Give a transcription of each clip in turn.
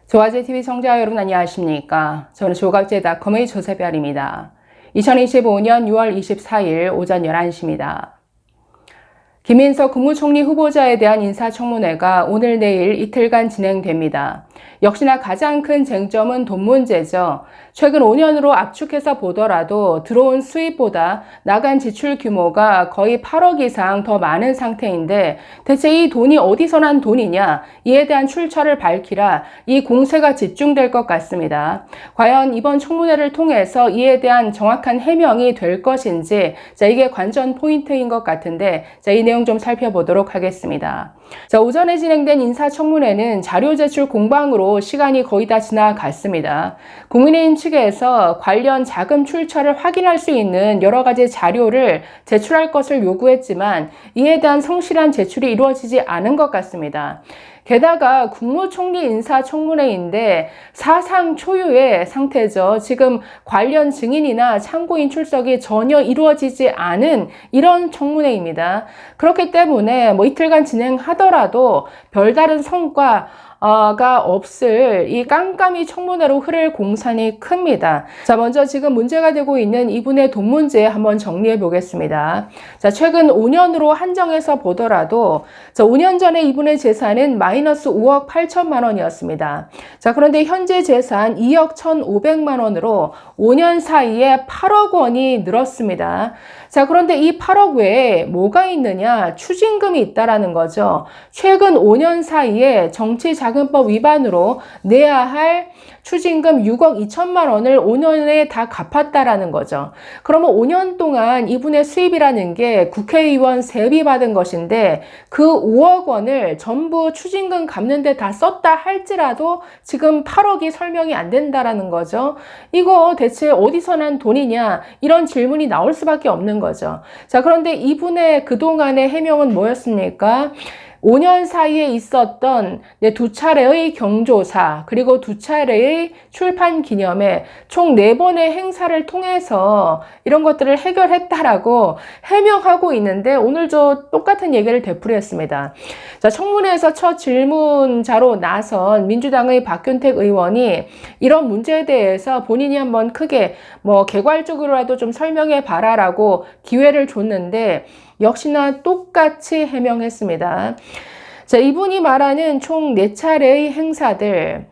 조화제TV 시청자 여러분 안녕하십니까? 저는 조갑제닷컴의 조세별입니다. 2025년 6월 24일 오전 11시입니다. 김인석 국무총리 후보자에 대한 인사청문회가 오늘 내일 이틀간 진행됩니다. 역시나 가장 큰 쟁점은 돈 문제죠. 최근 5년으로 압축해서 보더라도 들어온 수입보다 나간 지출 규모가 거의 8억 이상 더 많은 상태인데 대체 이 돈이 어디서 난 돈이냐? 이에 대한 출처를 밝히라 이 공세가 집중될 것 같습니다. 과연 이번 청문회를 통해서 이에 대한 정확한 해명이 될 것인지 이게 관전 포인트인 것 같은데 이 내용 좀 살펴보도록 하겠습니다. 오전에 진행된 인사청문회는 자료 제출 공방으로 시간이 거의 다 지나갔습니다. 국민의힘 측에서 관련 자금 출처를 확인할 수 있는 여러 가지 자료를 제출할 것을 요구했지만 이에 대한 성실한 제출이 이루어지지 않은 것 같습니다. 게다가 국무총리 인사청문회인데 사상 초유의 상태죠. 지금 관련 증인이나 참고인 출석이 전혀 이루어지지 않은 이런 청문회입니다. 그렇기 때문에 이틀간 진행하더라도 별다른 성과가 없을 이 깜깜이 청문회로 흐를 공산이 큽니다. 먼저 지금 문제가 되고 있는 이분의 돈 문제 한번 정리해 보겠습니다. 최근 5년으로 한정해서 보더라도 5년 전에 이분의 재산은 마이너스 5억 8천만 원이었습니다. 그런데 현재 재산 2억 1,500만 원으로 5년 사이에 8억 원이 늘었습니다. 그런데 이 8억 외에 뭐가 있느냐? 추징금이 있다라는 거죠. 최근 5년 사이에 정치자금법 위반으로 내야 할 추징금 6억 2천만 원을 5년에 다 갚았다라는 거죠. 그러면 5년 동안 이분의 수입이라는 게 국회의원 세비 받은 것인데 그 5억 원을 전부 추징금 갚는 데 다 썼다 할지라도 지금 8억이 설명이 안 된다라는 거죠. 이거 대체 어디서 난 돈이냐? 이런 질문이 나올 수밖에 없는 거죠. 그런데 이분의 그동안의 해명은 뭐였습니까? 5년 사이에 있었던 두 차례의 경조사 그리고 두 차례의 출판 기념회 총 4번의 행사를 통해서 이런 것들을 해결했다라고 해명하고 있는데 오늘 똑같은 얘기를 되풀이했습니다. 청문회에서 첫 질문자로 나선 민주당의 박균택 의원이 이런 문제에 대해서 본인이 한번 크게 개괄적으로라도 좀 설명해 봐라라고 기회를 줬는데 역시나 똑같이 해명했습니다. 이분이 말하는 총 4차례의 행사들.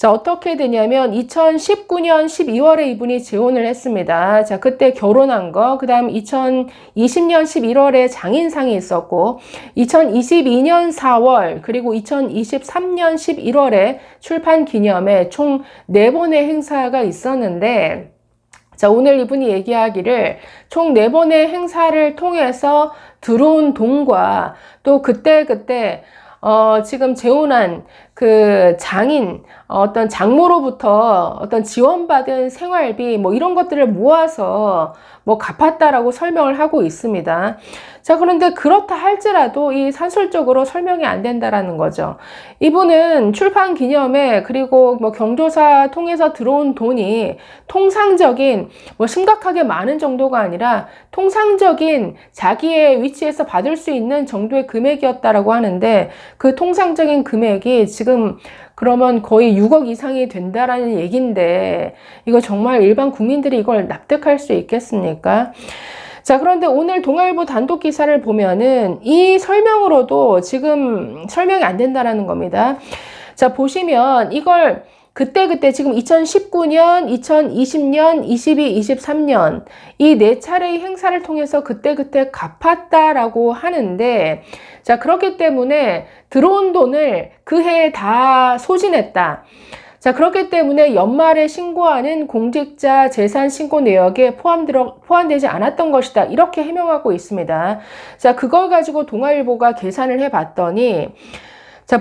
어떻게 되냐면 2019년 12월에 이분이 재혼을 했습니다. 그때 결혼한 거, 그 다음 2020년 11월에 장인상이 있었고 2022년 4월 그리고 2023년 11월에 출판 기념회 총 4번의 행사가 있었는데 오늘 이분이 얘기하기를 총 4번의 행사를 통해서 들어온 돈과 또 그때 지금 재혼한 그 장인 어떤 장모로부터 어떤 지원받은 생활비 이런 것들을 모아서 갚았다라고 설명을 하고 있습니다. 그런데 그렇다 할지라도 이 산술적으로 설명이 안 된다라는 거죠. 이분은 출판 기념회 그리고 경조사 통해서 들어온 돈이 통상적인 심각하게 많은 정도가 아니라 통상적인 자기의 위치에서 받을 수 있는 정도의 금액이었다라고 하는데 그 통상적인 금액이 지금 그러면 거의 6억 이상이 된다라는 얘기인데 이거 정말 일반 국민들이 이걸 납득할 수 있겠습니까? 그런데 오늘 동아일보 단독 기사를 보면은 이 설명으로도 지금 설명이 안 된다라는 겁니다. 보시면 이걸 그때 지금 2019년, 2020년, 22, 23년 이 4차례의 행사를 통해서 그때 갚았다라고 하는데 그렇기 때문에 들어온 돈을 그 해에 다 소진했다. 그렇기 때문에 연말에 신고하는 공직자 재산 신고 내역에 포함되지 않았던 것이다. 이렇게 해명하고 있습니다. 그걸 가지고 동아일보가 계산을 해봤더니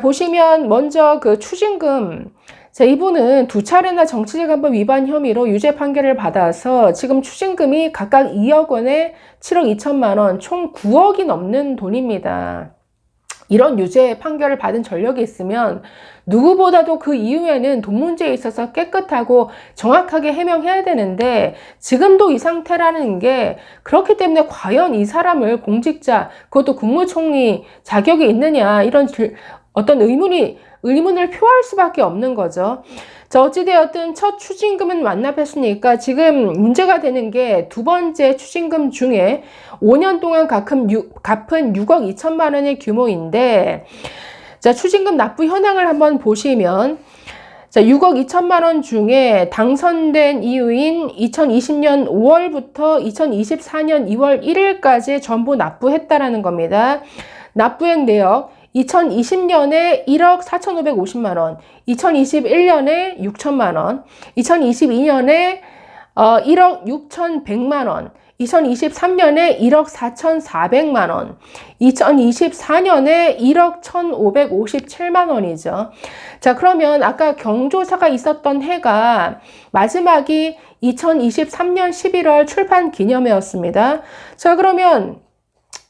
보시면 먼저 그 추징금 이분은 2차례나 정치자금법 위반 혐의로 유죄 판결을 받아서 지금 추징금이 각각 2억 원에 7억 2천만 원, 총 9억이 넘는 돈입니다. 이런 유죄 판결을 받은 전력이 있으면 누구보다도 그 이후에는 돈 문제에 있어서 깨끗하고 정확하게 해명해야 되는데 지금도 이 상태라는 게 그렇기 때문에 과연 이 사람을 공직자, 그것도 국무총리 자격이 있느냐 이런 어떤 의문이 의문을 표할 수밖에 없는 거죠. 자, 어찌되었든 첫 추징금은 완납했으니까 지금 문제가 되는 게 두 번째 추징금 중에 5년 동안 갚은 6억 2천만 원의 규모인데, 자, 추징금 납부 현황을 한번 보시면, 자, 6억 2천만 원 중에 당선된 이후인 2020년 5월부터 2024년 2월 1일까지 전부 납부했다라는 겁니다. 납부액 내역 2020년에 1억 4,550만 원, 2021년에 6천만 원, 2022년에 1억 6,100만 원, 2023년에 1억 4,400만 원, 2024년에 1억 1,557만 원이죠. 자, 그러면 아까 경조사가 있었던 해가 마지막이 2023년 11월 출판 기념회였습니다. 자, 그러면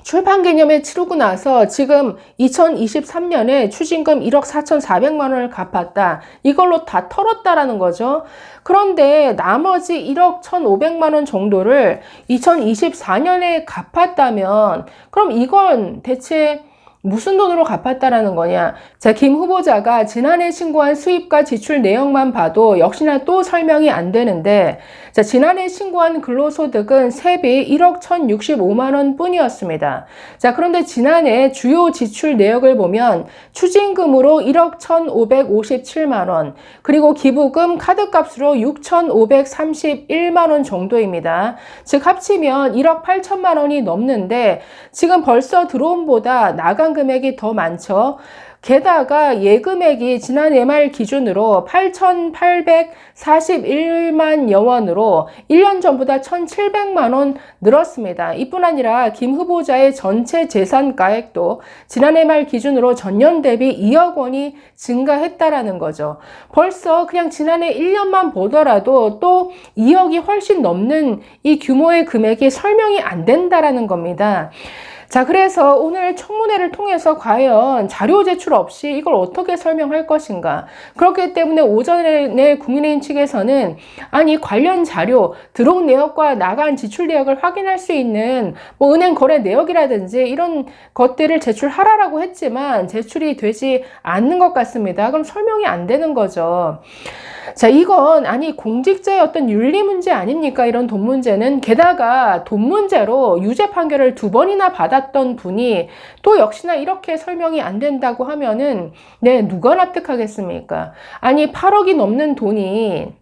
출판 기념회 치르고 나서 지금 2023년에 추징금 1억 4,400만 원을 갚았다. 이걸로 다 털었다라는 거죠. 그런데 나머지 1억 1,500만 원 정도를 2024년에 갚았다면 그럼 이건 대체 무슨 돈으로 갚았다라는 거냐? 자, 김 후보자가 지난해 신고한 수입과 지출 내역만 봐도 역시나 또 설명이 안 되는데, 자, 지난해 신고한 근로소득은 세비 1억 1,065만 원 뿐이었습니다. 자, 그런데 지난해 주요 지출 내역을 보면 추징금으로 1억 1,557만 원, 그리고 기부금 카드값으로 6,531만 원 정도입니다. 즉 합치면 1억 8천만 원이 넘는데 지금 벌써 들어온보다 나간 금액이 더 많죠. 게다가 예금액이 지난해 말 기준으로 8,841만여 원으로 1년 전보다 1,700만 원 늘었습니다. 이뿐 아니라 김 후보자의 전체 재산가액도 지난해 말 기준으로 전년 대비 2억 원이 증가했다라는 거죠. 벌써 그냥 지난해 1년만 보더라도 또 2억이 훨씬 넘는 이 규모의 금액이 설명이 안 된다라는 겁니다. 자, 그래서 오늘 청문회를 통해서 과연 자료 제출 없이 이걸 어떻게 설명할 것인가. 그렇기 때문에 오전에 국민의힘 측에서는 아니 관련 자료, 들어온 내역과 나간 지출 내역을 확인할 수 있는 뭐 은행 거래 내역이라든지 이런 것들을 제출하라라고 했지만 제출이 되지 않는 것 같습니다. 그럼 설명이 안 되는 거죠. 자, 이건 아니 공직자의 어떤 윤리 문제 아닙니까? 이런 돈 문제는. 게다가 돈 문제로 유죄 판결을 2번이나 받았던 분이 또 역시나 이렇게 설명이 안 된다고 하면은 네, 누가 납득하겠습니까? 아니 8억이 넘는 돈이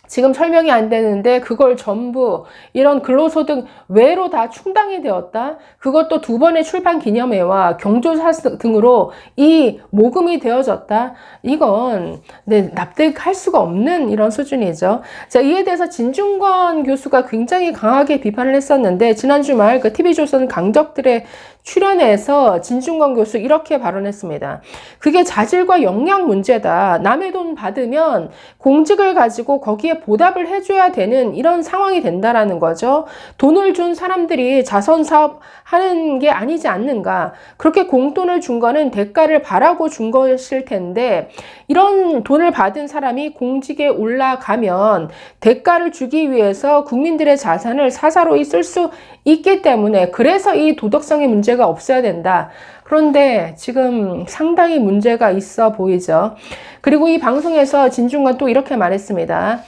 지금 설명이 안 되는데 그걸 전부 이런 근로소득 외로 다 충당이 되었다. 그것도 2번의 출판 기념회와 경조사 등으로 이 모금이 되어졌다. 이건 네, 납득할 수가 없는 이런 수준이죠. 자, 이에 대해서 진중권 교수가 굉장히 강하게 비판을 했었는데 지난 주말 그 TV조선 강적들의 출연해서 진중권 교수 이렇게 발언했습니다. 그게 자질과 역량 문제다. 남의 돈 받으면 공직을 가지고 거기에 보답을 해줘야 되는 이런 상황이 된다라는 거죠. 돈을 준 사람들이 자선사업 하는 게 아니지 않는가. 그렇게 공돈을 준 거는 대가를 바라고 준 것일 텐데 이런 돈을 받은 사람이 공직에 올라가면 대가를 주기 위해서 국민들의 자산을 사사로이 쓸 수 있기 때문에 그래서 이 도덕성의 문제가 없어야 된다. 그런데 지금 상당히 문제가 있어 보이죠. 그리고 이 방송에서 진중권 또 이렇게 말했습니다.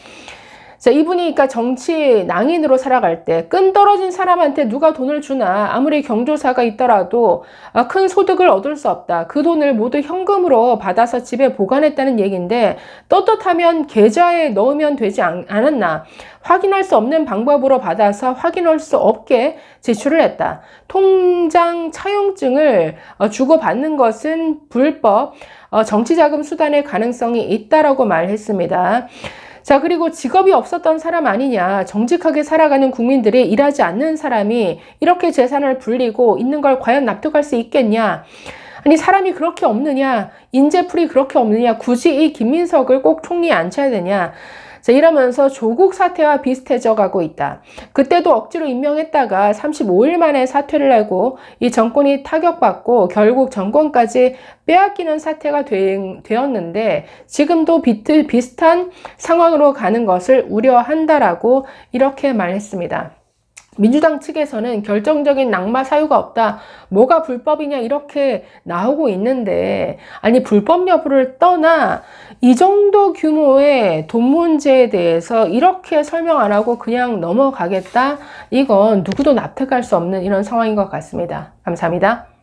자, 이분이 그러니까 정치 낭인으로 살아갈 때 끈 떨어진 사람한테 누가 돈을 주나 아무리 경조사가 있더라도 큰 소득을 얻을 수 없다. 그 돈을 모두 현금으로 받아서 집에 보관했다는 얘기인데 떳떳하면 계좌에 넣으면 되지 않았나. 확인할 수 없는 방법으로 받아서 확인할 수 없게 제출을 했다. 통장 차용증을 주고받는 것은 불법, 정치자금 수단의 가능성이 있다라고 말했습니다. 자, 그리고 직업이 없었던 사람 아니냐. 정직하게 살아가는 국민들이 일하지 않는 사람이 이렇게 재산을 불리고 있는 걸 과연 납득할 수 있겠냐. 아니 사람이 그렇게 없느냐. 인재풀이 그렇게 없느냐. 굳이 이 김민석을 꼭 총리에 앉혀야 되냐. 자, 이러면서 조국 사태와 비슷해져 가고 있다. 그때도 억지로 임명했다가 35일 만에 사퇴를 하고 이 정권이 타격받고 결국 정권까지 빼앗기는 사태가 되었는데 지금도 비슷한 상황으로 가는 것을 우려한다라고 이렇게 말했습니다. 민주당 측에서는 결정적인 낙마 사유가 없다, 뭐가 불법이냐 이렇게 나오고 있는데, 아니 불법 여부를 떠나 이 정도 규모의 돈 문제에 대해서 이렇게 설명 안 하고 그냥 넘어가겠다? 이건 누구도 납득할 수 없는 이런 상황인 것 같습니다. 감사합니다.